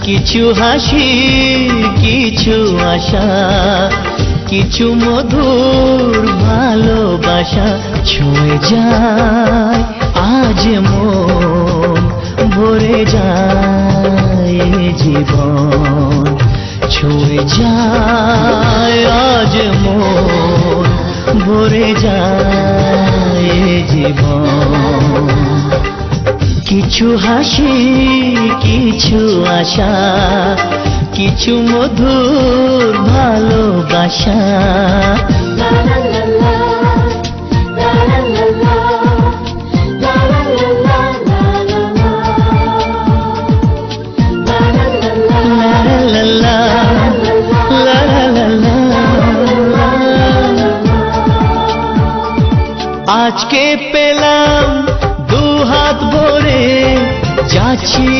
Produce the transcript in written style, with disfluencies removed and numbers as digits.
কিছু হাসি কিছু আশা কিছু মধুর ভালোবাসা ছুঁয়ে যায় আজ মন ভরে যায় এ জীবন ছুঁয়ে যায় আজ মন ভরে যায় এ জীবন কিছু হাসি কিছু আশা কিছু মধুর ভালোবাসা আজকে পেলাম দু হাত ভরে যাচ্ছি